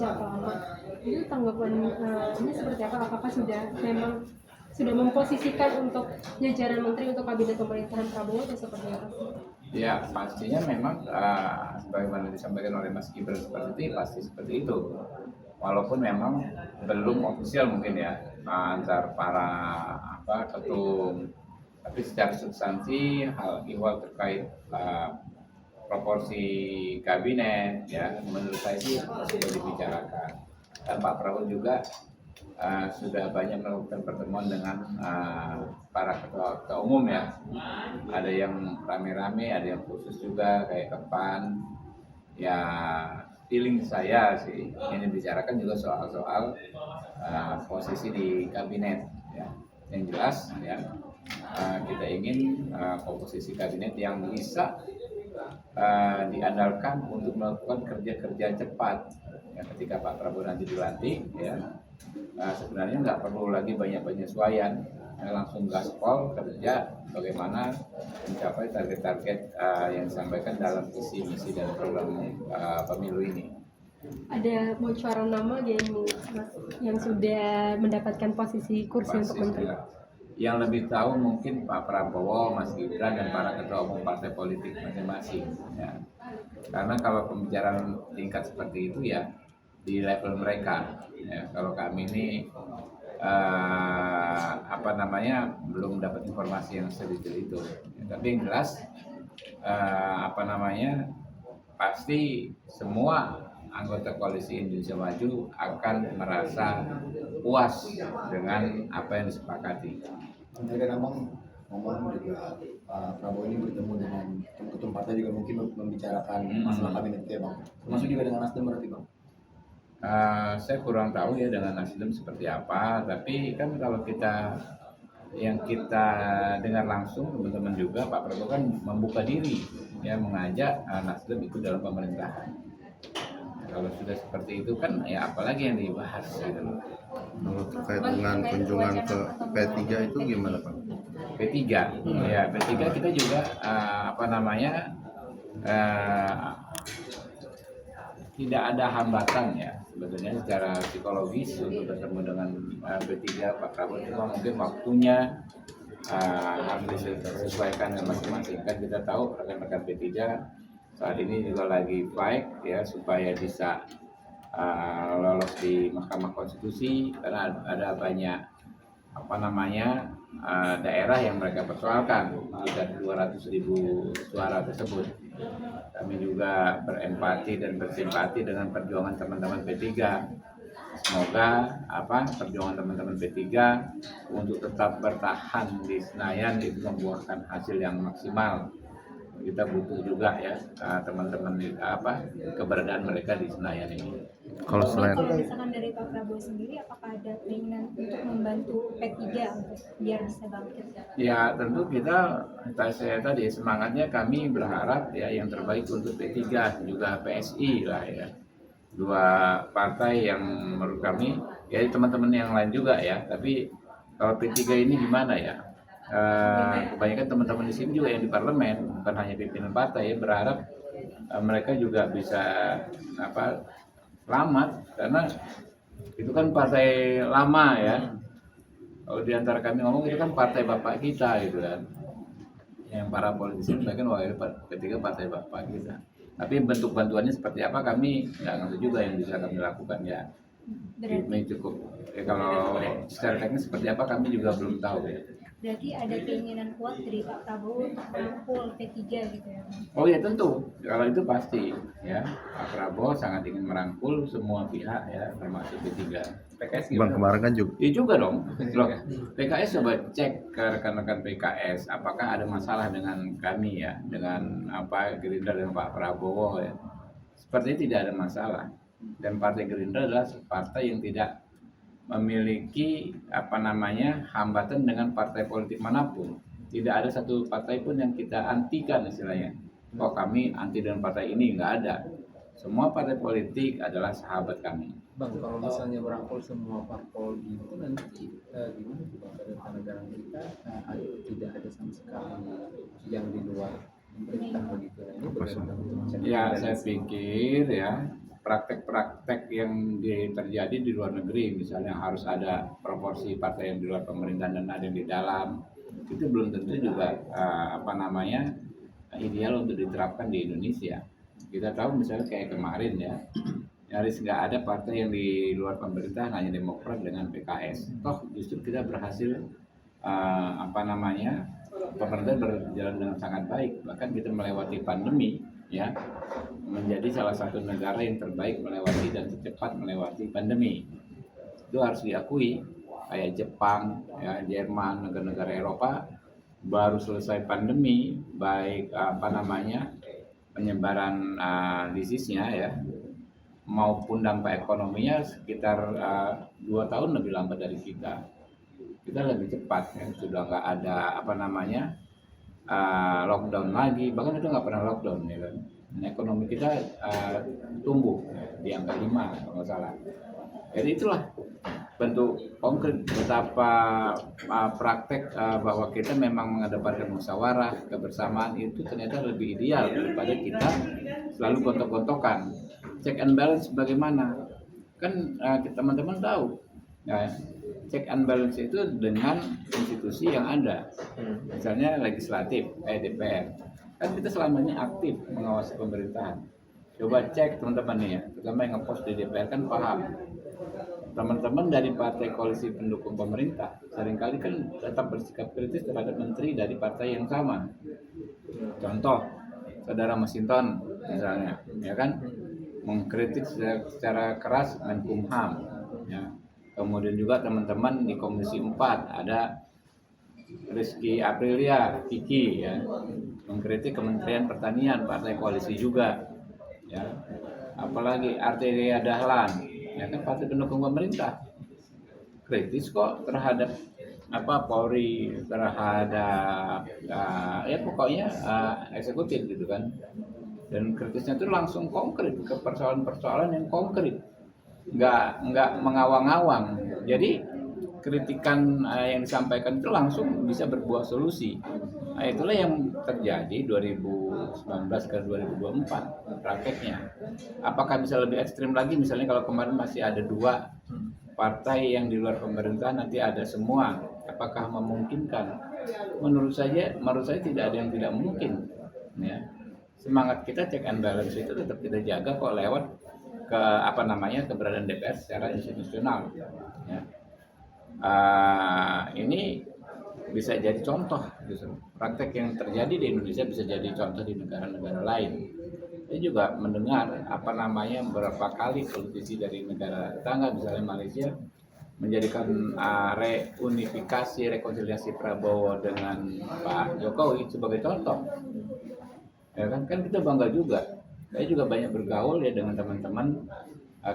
berapa lama. Itu tanggapan ini seperti apa? Apakah sudah memposisikan untuk jajaran menteri untuk kabinet pemerintahan Prabowo atau seperti apa sih? Ya, pastinya memang sebagaimana disampaikan oleh Mas Gibran seperti itu, pasti seperti itu. Walaupun memang belum ofisial mungkin ya antar para ketum, tapi secara substansi hal ihwal terkait proporsi kabinet ya menurut saya sih sudah dibicarakan. Dan Pak Prabowo juga sudah banyak melakukan pertemuan dengan para ketua umum ya. Ada yang rame-rame, ada yang khusus juga kayak ke PAN. Ya, feeling saya sih ini bicarakan juga soal-soal posisi di kabinet ya. Yang jelas ya kita ingin komposisi kabinet yang bisa diandalkan untuk melakukan kerja-kerja cepat ya, ketika Pak Prabowo nanti dilantik ya. Sebenarnya nggak perlu lagi banyak penyesuaian ya, langsung gaspol kerja bagaimana mencapai target-target yang disampaikan dalam visi misi dan program pemilu ini. Ada bocoran nama yang sudah mendapatkan posisi kursi untuk menteri? Yang lebih tahu mungkin Pak Prabowo, Mas Gibran, dan para ketua umum partai politik masing-masing ya. Karena kalau pembicaraan tingkat seperti itu ya di level mereka ya. Kalau kami ini belum dapat informasi yang sedetail itu ya. Tapi yang jelas pasti semua anggota koalisi Indonesia Maju akan merasa puas dengan apa yang disepakati. Tadi kan Abang ngomong juga Pak Prabowo ini bertemu dengan ketum partai juga mungkin membicarakan masalah kabinet ya Bang. Termasuk juga dengan Nasdem berarti Bang? Saya kurang tahu ya dengan Nasdem seperti apa, tapi kan kalau kita dengar langsung teman-teman juga Pak Prabowo kan membuka diri ya mengajak Nasdem ikut dalam pemerintahan. Kalau sudah seperti itu kan ya apalagi yang dibahas gitu loh. Terkait dengan kunjungan ke P3 itu gimana Pak? P3 ya P3 kita juga tidak ada hambatan ya sebetulnya secara psikologis untuk bertemu dengan P3 Pak Prabowo, cuma mungkin waktunya harus disesuaikan dengan masing-masing. Kan kita tahu rekan-rekan P3 saat ini juga lagi fight ya supaya bisa lolos di Mahkamah Konstitusi karena ada banyak daerah yang mereka persoalkan sekitar 200.000 suara tersebut. Kami juga berempati dan bersimpati dengan perjuangan teman-teman P3. Semoga perjuangan teman-teman P3 untuk tetap bertahan di Senayan itu membuahkan hasil yang maksimal. Kita butuh juga ya teman-teman keberadaan mereka di Senayan ini. Kalau misalkan dari Pak Prabowo sendiri, apakah ada keinginan untuk membantu P3 untuk biar bisa bangkit? Ya tentu saya tadi semangatnya kami berharap ya yang terbaik untuk P3 juga PSI lah ya. Dua partai yang menurut kami ya teman-teman yang lain juga ya. Tapi kalau P3 ini gimana ya? Kebanyakan teman-teman di sini juga yang di parlemen bukan hanya pimpinan partai ya, berharap mereka juga bisa selamat karena itu kan partai lama ya. Kalau diantara kami ngomong itu kan partai bapak kita gitu kan, yang para politisi bahkan ketika partai bapak kita. Tapi bentuk bantuannya seperti apa kami nggak ngerti juga yang bisa kami lakukan ya. Ini cukup kalau secara teknis seperti apa kami juga belum tahu ya. Berarti ada keinginan kuat dari Pak Prabowo untuk merangkul P3 gitu ya? Oh ya tentu, kalau itu pasti ya. Pak Prabowo sangat ingin merangkul semua pihak ya, termasuk P3. PKS Bang kemarin kan juga. Iya juga dong. Loh, PKS coba cek ke rekan-rekan PKS, apakah ada masalah dengan kami ya, dengan Gerindra dengan Pak Prabowo ya. Sepertinya tidak ada masalah. Dan Partai Gerindra adalah partai yang tidak memiliki hambatan dengan partai politik manapun. Tidak ada satu partai pun yang kita antikan istilahnya. Kok kami anti dengan partai ini, nggak ada. Semua partai politik adalah sahabat kami. Bang, kalau misalnya merangkul semua parpol itu nanti gimana juga pada negara kita tidak ada sama sekali yang di luar pemerintah begitu. Ini bagaimana? Ya saya pikir ya praktek-praktek yang terjadi di luar negeri, misalnya harus ada proporsi partai yang di luar pemerintahan dan ada yang di dalam, itu belum tentu juga ideal untuk diterapkan di Indonesia. Kita tahu misalnya kayak kemarin ya, nyaris nggak ada partai yang di luar pemerintahan, hanya Demokrat dengan PKS. Toh justru kita berhasil pemerintah berjalan dengan sangat baik, bahkan kita melewati pandemi ya, menjadi salah satu negara yang terbaik melewati dan secepat melewati pandemi. Itu harus diakui. Kayak Jepang, ya, Jerman, negara-negara Eropa baru selesai pandemi, baik penyebaran disease-nya ya, maupun dampak ekonominya sekitar 2 tahun lebih lambat dari kita. Kita lebih cepat ya, sudah nggak ada lockdown lagi, bahkan itu nggak pernah lockdown ya kan. Dan ekonomi kita tumbuh di angka 5 kalau nggak salah. Jadi itulah bentuk konkret betapa praktek bahwa kita memang mengedepankan musyawarah, kebersamaan itu ternyata lebih ideal daripada kita selalu gontok-gontokan. Check and balance bagaimana? Kan teman-teman tahu ya, check and balance itu dengan institusi yang ada, misalnya legislatif, DPR. Kan kita selama ini aktif mengawasi pemerintahan. Coba cek teman-teman nih ya, terutama yang ngepost di DPR kan paham. Teman-teman dari partai koalisi pendukung pemerintah seringkali kan tetap bersikap kritis terhadap menteri dari partai yang sama. Contoh, saudara Masinton misalnya, ya kan, mengkritik secara keras Menkumham. Ya. Kemudian juga teman-teman di Komisi 4 ada Rizky Aprilia, Kiki, ya, mengkritik Kementerian Pertanian, partai koalisi juga. Ya. Apalagi Arteria Dahlan, ya kan, partai pendukung pemerintah, kritis kok terhadap Polri, terhadap ya pokoknya eksekutif gitu kan. Dan kritisnya itu langsung konkret ke persoalan-persoalan yang konkret, nggak mengawang-awang. Jadi kritikan yang disampaikan itu langsung bisa berbuah solusi. Nah, itulah yang terjadi 2019 ke 2024 prakteknya. Apakah bisa lebih ekstrim lagi? Misalnya kalau kemarin masih ada 2 partai yang di luar pemerintahan, nanti ada semua. Apakah memungkinkan? Menurut saya tidak ada yang tidak mungkin. Ya. Semangat kita check and balance itu tetap kita jaga kok lewat keberadaan DPR secara institusional. Ya. Ini bisa jadi contoh gitu. Praktek yang terjadi di Indonesia bisa jadi contoh di negara-negara lain. Saya juga mendengar beberapa kali politisi dari negara tetangga, misalnya Malaysia, menjadikan rekonsiliasi Prabowo dengan Pak Jokowi sebagai contoh. Ya kan kita bangga juga. Saya juga banyak bergaul ya dengan teman-teman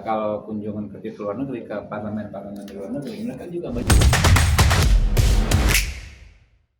kalau kunjungan kerja ke luar negeri, ke parlemen di luar negeri, mereka juga banyak